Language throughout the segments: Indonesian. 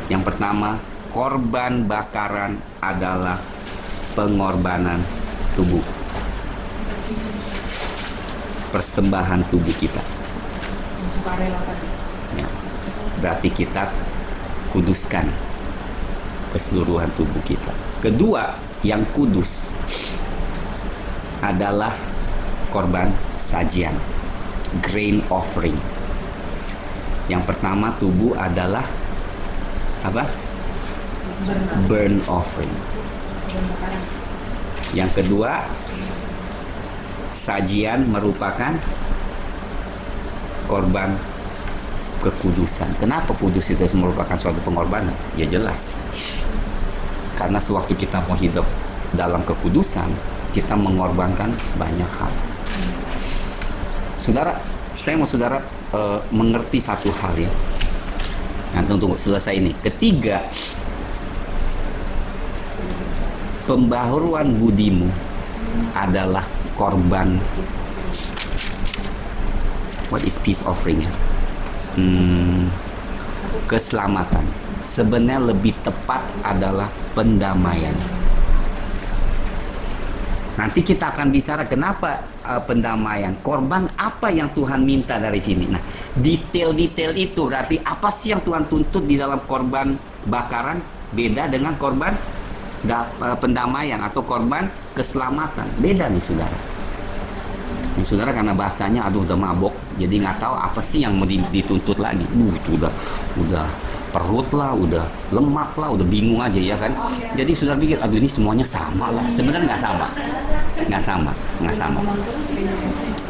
Yang pertama, korban bakaran adalah pengorbanan tubuh. Persembahan tubuh kita. Ya. Berarti kita kuduskan keseluruhan tubuh kita. Kedua, yang kudus adalah korban sajian, grain offering. Yang pertama, tubuh adalah apa? Burn offering. Yang kedua, sajian merupakan korban kekudusan. Kenapa kudus itu merupakan suatu pengorbanan? Ya jelas, karena sewaktu kita mau hidup dalam kekudusan, kita mengorbankan banyak hal. Saudara, saya mau saudara mengerti satu hal ya. Nanti untuk selesai ini. Ketiga, pembaharuan budimu adalah korban. What is peace offering ya? Keselamatan. Sebenarnya lebih tepat adalah pendamaian. Nanti kita akan bicara kenapa pendamaian. Korban apa yang Tuhan minta dari sini. Nah, detail-detail itu berarti apa sih yang Tuhan tuntut di dalam korban bakaran beda dengan korban pendamaian atau korban keselamatan. Beda nih saudara. Nih saudara karena bacanya aduh udah mabok, jadi nggak tahu apa sih yang mau dituntut lagi. Itu udah perut lah, udah lemak lah, udah bingung aja ya kan. Jadi saudara pikir aduh ini semuanya sama lah. Sebenarnya nggak sama.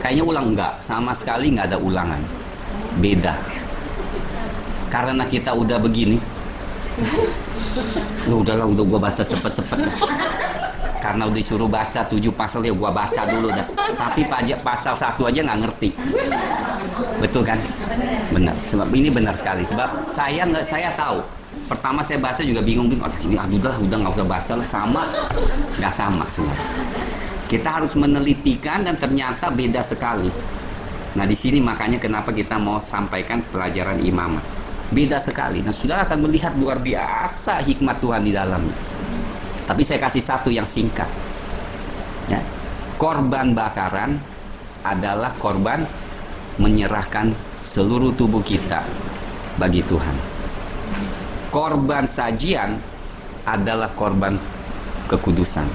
Kayaknya ulang nggak, sama sekali nggak ada ulangan. Beda. Karena kita udah begini. Udah gua baca cepet-cepet. Karena udah disuruh baca 7 pasal ya gua baca dulu dah. Tapi pasal 1 aja nggak ngerti. Betul kan? Benar. Sebab ini benar sekali. Sebab saya tahu. Pertama saya baca juga bingung. Ini udah nggak usah baca lah, sama. Nggak sama semua. Kita harus menelitikan dan ternyata beda sekali. Nah di sini makanya kenapa kita mau sampaikan pelajaran imamat. Beda sekali. Nah saudara akan melihat luar biasa hikmat Tuhan di dalamnya. Tapi saya kasih satu yang singkat ya. Korban bakaran adalah korban menyerahkan seluruh tubuh kita bagi Tuhan. Korban sajian adalah korban kekudusan.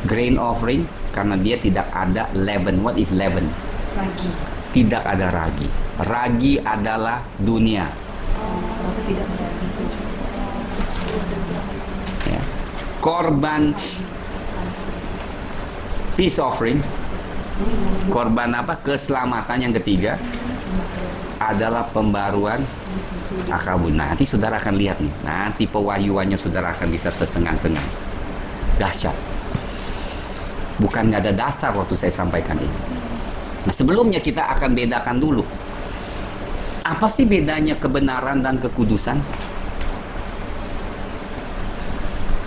Grain offering karena dia tidak ada leaven. What is leaven? Ragi. Tidak ada ragi. Ragi adalah dunia. Tidak ada ragi. Ya. Korban peace offering, korban apa? Keselamatan yang ketiga adalah pembaruan akabun. Nah, nanti saudara akan lihat nih. Nanti pewahyuannya saudara akan bisa tercengang-cengang. Dahsyat. Bukan nggak ada dasar waktu saya sampaikan ini. Nah, sebelumnya kita akan bedakan dulu. Apa sih bedanya kebenaran dan kekudusan?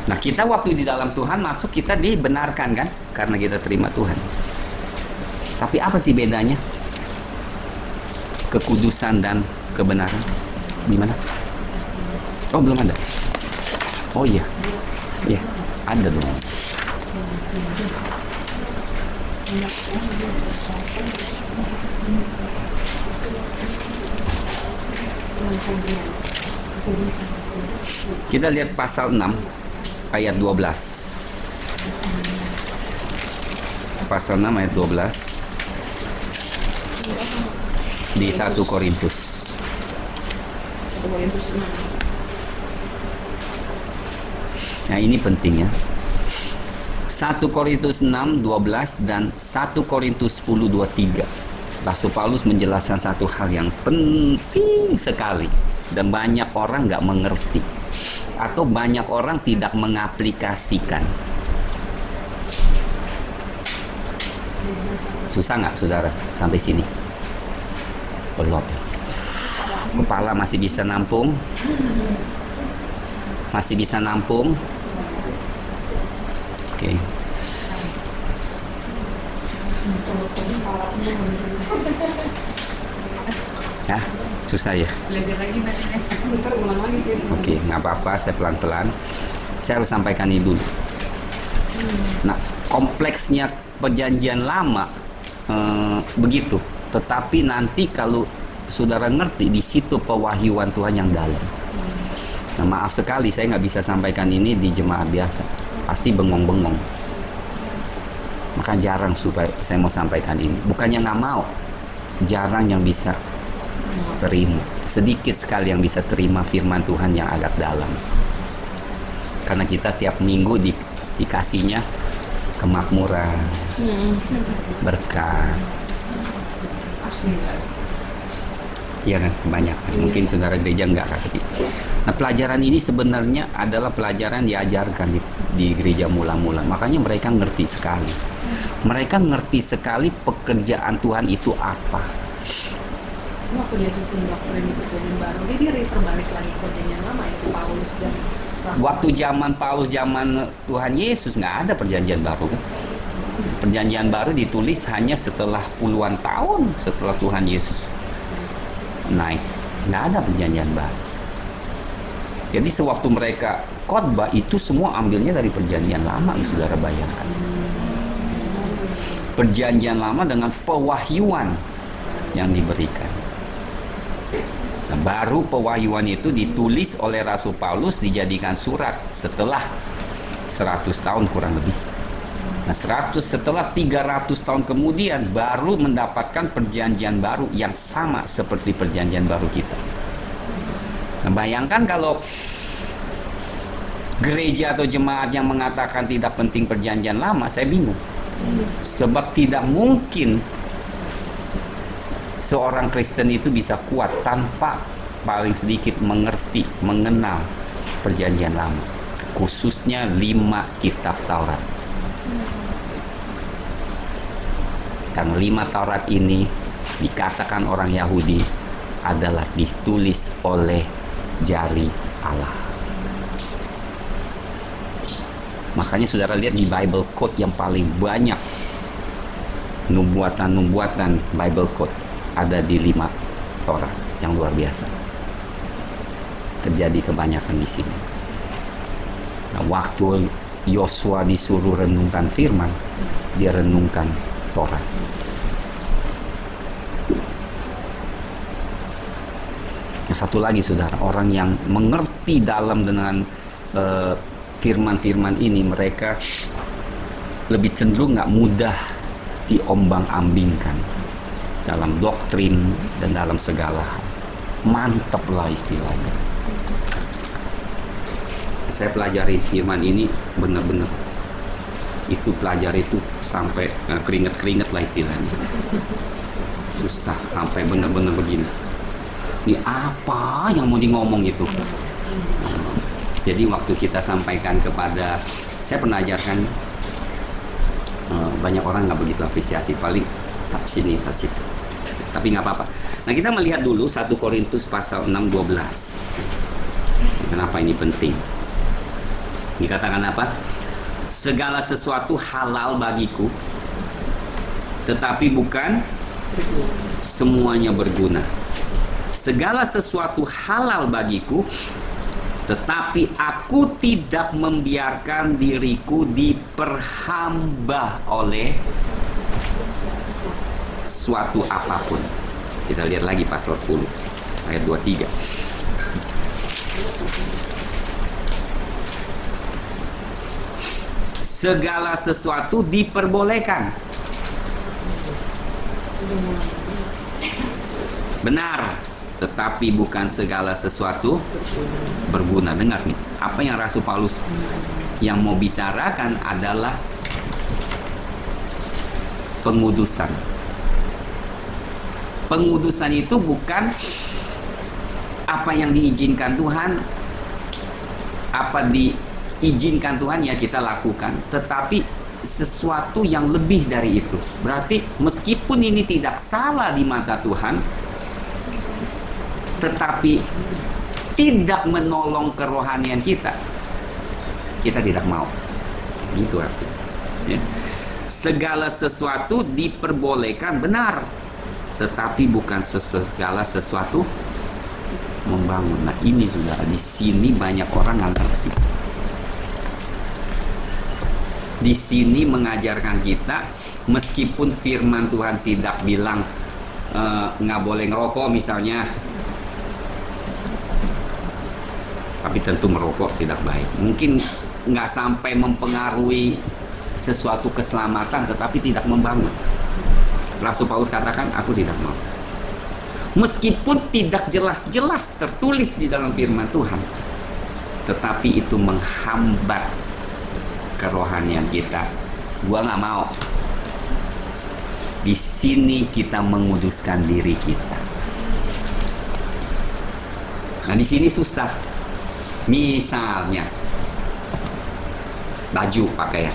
Nah, kita waktu di dalam Tuhan masuk, kita dibenarkan kan? Karena kita terima Tuhan. Tapi apa sih bedanya? Kekudusan dan kebenaran. Gimana? Oh, belum ada. Oh iya. Iya, ada dong. Kita lihat pasal 6 ayat 12. Pasal 6 ayat 12 di 1 Korintus. 1 Korintus 6. Nah, ini penting ya. 1 Korintus 6, 12 dan 1 Korintus 10, 23. Rasul Paulus menjelaskan satu hal yang penting sekali dan banyak orang nggak mengerti atau banyak orang tidak mengaplikasikan. Susah nggak saudara sampai sini? Belum. Kepala masih bisa nampung? Masih bisa nampung? Oke. Susah ya. Belajar lagi bacanya. Oke, nggak apa-apa, saya pelan-pelan. Saya harus sampaikan ini dulu. Nah, kompleksnya perjanjian lama begitu. Tetapi nanti kalau saudara ngerti, di situ pewahyuan Tuhan yang dalam. Nah, maaf sekali saya nggak bisa sampaikan ini di jemaat biasa. Pasti bengong-bengong. Maka jarang supaya saya mau sampaikan ini. Bukannya nggak mau, jarang yang bisa terima. Sedikit sekali yang bisa terima firman Tuhan yang agak dalam. Karena kita tiap minggu dikasihnya kemakmuran, berkat. Iya kan, kebanyakan. Mungkin saudara gereja nggak kasih. Nah, pelajaran ini sebenarnya adalah pelajaran diajarkan di gereja mula-mula. Makanya mereka ngerti sekali. Mereka ngerti sekali pekerjaan Tuhan itu apa. Waktu dia susun doktrin di perjanjian baru, dia refer balik lagi ke perjanjian lama, itu Paulus dan Rasul. Waktu zaman Paulus, zaman Tuhan Yesus, nggak ada perjanjian baru kan? Perjanjian baru ditulis hanya setelah puluhan tahun setelah Tuhan Yesus naik. Nggak ada perjanjian baru. Jadi sewaktu mereka khotbah itu semua ambilnya dari perjanjian lama, saudara bayangkan. Perjanjian lama dengan pewahyuan yang diberikan. Nah, baru pewahyuan itu ditulis oleh Rasul Paulus, dijadikan surat setelah 100 tahun kurang lebih. Nah, setelah 300 tahun kemudian baru mendapatkan perjanjian baru yang sama seperti perjanjian baru kita. Nah, bayangkan kalau gereja atau jemaat yang mengatakan tidak penting perjanjian lama, saya bingung. Sebab tidak mungkin seorang Kristen itu bisa kuat tanpa paling sedikit mengerti, mengenal perjanjian lama, khususnya 5 kitab Taurat. Karena 5 Taurat ini dikatakan orang Yahudi adalah ditulis oleh jari Allah. Makanya saudara lihat di Bible Code yang paling banyak nubuatan Bible Code ada di 5 Taurat, yang luar biasa. Terjadi kebanyakan di sini. Nah, waktu Yosua disuruh renungkan firman, dia renungkan Taurat. Nah, satu lagi saudara, orang yang mengerti dalam dengan firman-firman ini, mereka lebih cenderung nggak mudah diombang-ambingkan dalam doktrin dan dalam segala hal. Mantap lah istilahnya. Saya pelajari firman ini benar-benar, itu pelajari itu sampai keringet-keringet lah istilahnya. Susah sampai benar-benar begini. Ini apa yang mau di ngomong itu? Jadi waktu kita sampaikan kepada, saya pernah ajarkan, banyak orang nggak begitu apresiasi, paling touch ini, touch itu. Tapi nggak apa-apa. Nah, kita melihat dulu 1 Korintus pasal 6:12. Kenapa ini penting? Dikatakan apa? Segala sesuatu halal bagiku, tetapi bukan semuanya berguna. Segala sesuatu halal bagiku, tetapi aku tidak membiarkan diriku diperhamba oleh suatu apapun. Kita lihat lagi pasal 10 ayat 23. Segala sesuatu diperbolehkan. Benar, tetapi bukan segala sesuatu berguna. Dengar nih, apa yang Rasul Paulus yang mau bicarakan adalah pengudusan. Pengudusan itu bukan apa yang diizinkan Tuhan, apa diizinkan Tuhan ya kita lakukan, tetapi sesuatu yang lebih dari itu. Berarti meskipun ini tidak salah di mata Tuhan, tetapi tidak menolong kerohanian kita, kita tidak mau. Gitu artinya. Ya. Segala sesuatu diperbolehkan, benar, tetapi bukan segala sesuatu membangun. Nah ini saudara, di sini banyak orang nggak ngerti. Di sini mengajarkan kita, meskipun firman Tuhan tidak bilang nggak boleh ngerokok misalnya, tapi tentu merokok tidak baik. Mungkin nggak sampai mempengaruhi sesuatu keselamatan, tetapi tidak membangun. Rasul Paulus katakan, aku tidak mau. Meskipun tidak jelas-jelas tertulis di dalam firman Tuhan, tetapi itu menghambat kerohanian kita. Gua nggak mau. Di sini kita menguduskan diri kita. Nah di sini susah. Misalnya baju pakaian,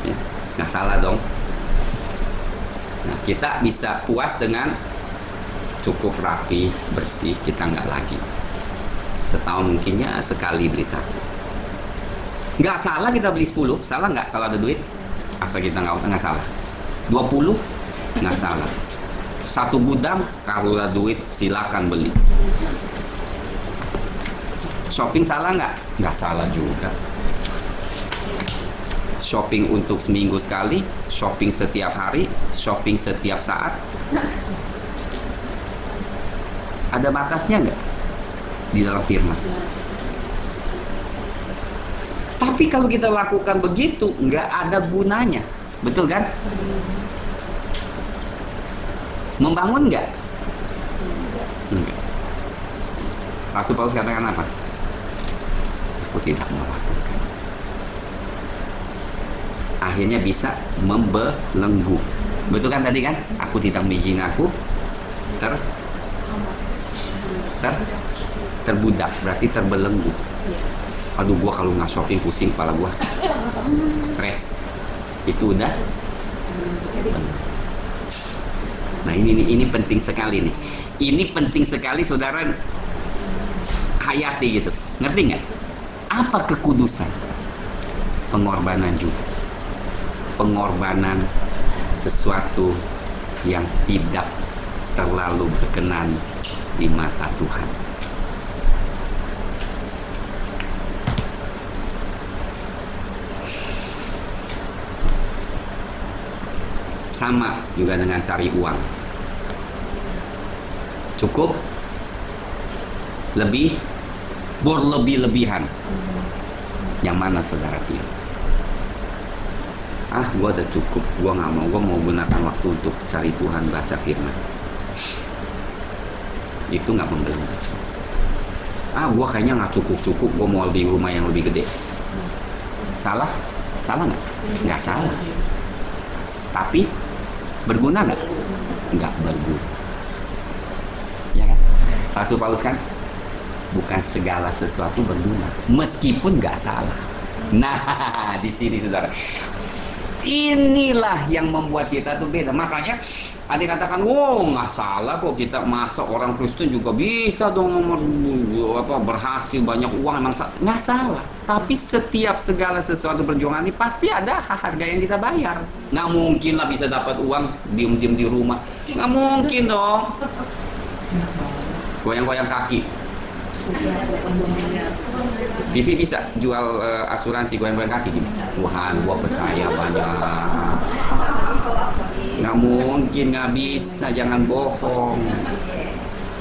ya, nggak salah dong. Nah kita bisa puas dengan cukup rapi, bersih, kita nggak lagi. Setahun mungkinnya sekali beli satu. Nggak salah kita beli 10, salah nggak kalau ada duit? Asal kita nggak salah. 20, nggak salah. Satu gudang, kalau ada duit silakan beli. Shopping salah nggak? Nggak salah juga. Shopping untuk seminggu sekali, shopping setiap hari, shopping setiap saat. Ada batasnya nggak di dalam firman? Tapi kalau kita lakukan begitu, nggak ada gunanya, betul kan? Membangun nggak? Enggak. Rasul Paulus katakan apa? Aku tidak mau lakukan. Akhirnya bisa membelenggu, betul kan tadi kan? Aku tidak mengizinkan aku terbudak, berarti terbelenggu. Aduh, gua kalau nggak shopping pusing kepala gua, stres. Itu udah. Nah ini penting sekali nih. Ini penting sekali saudara hayati gitu. Ngerti nggak? Apa kekudusan? Pengorbanan juga. Pengorbanan sesuatu yang tidak terlalu berkenan di mata Tuhan. Sama juga dengan cari uang. Cukup, lebih, berlebih-lebihan. Yang mana saudara pilih? Gua udah cukup, gua nggak mau, gua mau gunakan waktu untuk cari Tuhan, baca firman. Itu nggak membelenggu. Gua kayaknya nggak cukup, gua mau beli rumah yang lebih gede. Salah? Salah nggak? Nggak salah. Tapi berguna nggak? Nggak berguna. Ya kan? Rasul Paulus kan, bukan segala sesuatu berguna, meskipun nggak salah. Nah, di sini saudara, inilah yang membuat kita tuh beda. Makanya ada yang katakan, wow nggak salah kok, kita masa orang Kristen juga bisa dong berhasil banyak uang. Emang nggak salah. Tapi setiap segala sesuatu perjuangan ini pasti ada harga yang kita bayar. Nggak mungkin lah bisa dapat uang diem-diem di rumah, nggak mungkin dong. Goyang-goyang kaki. TV bisa jual asuransi goyang-goyang kaki gini. Tuhan, gua percaya banyak. Nggak mungkin, nggak bisa, jangan bohong.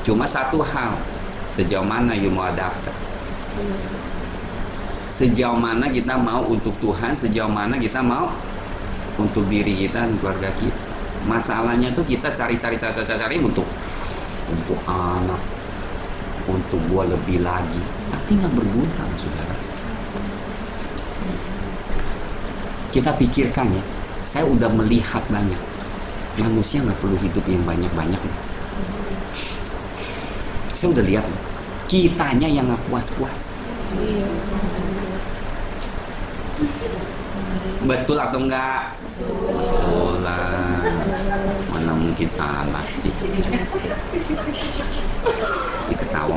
Cuma satu hal, sejauh mana you mau adapter. Sejauh mana kita mau untuk Tuhan, sejauh mana kita mau untuk diri kita dan keluarga kita. Masalahnya tuh kita cari untuk anak, untuk gua lebih lagi, tapi nggak berguna, saudara. Kita pikirkan ya, saya udah melihat banyak manusia nggak perlu hidup yang banyak-banyak. Saya udah lihat, kitanya yang nggak puas-puas. Betul atau enggak? Betul lah. Mana mungkin salah sih. Ini ketawa.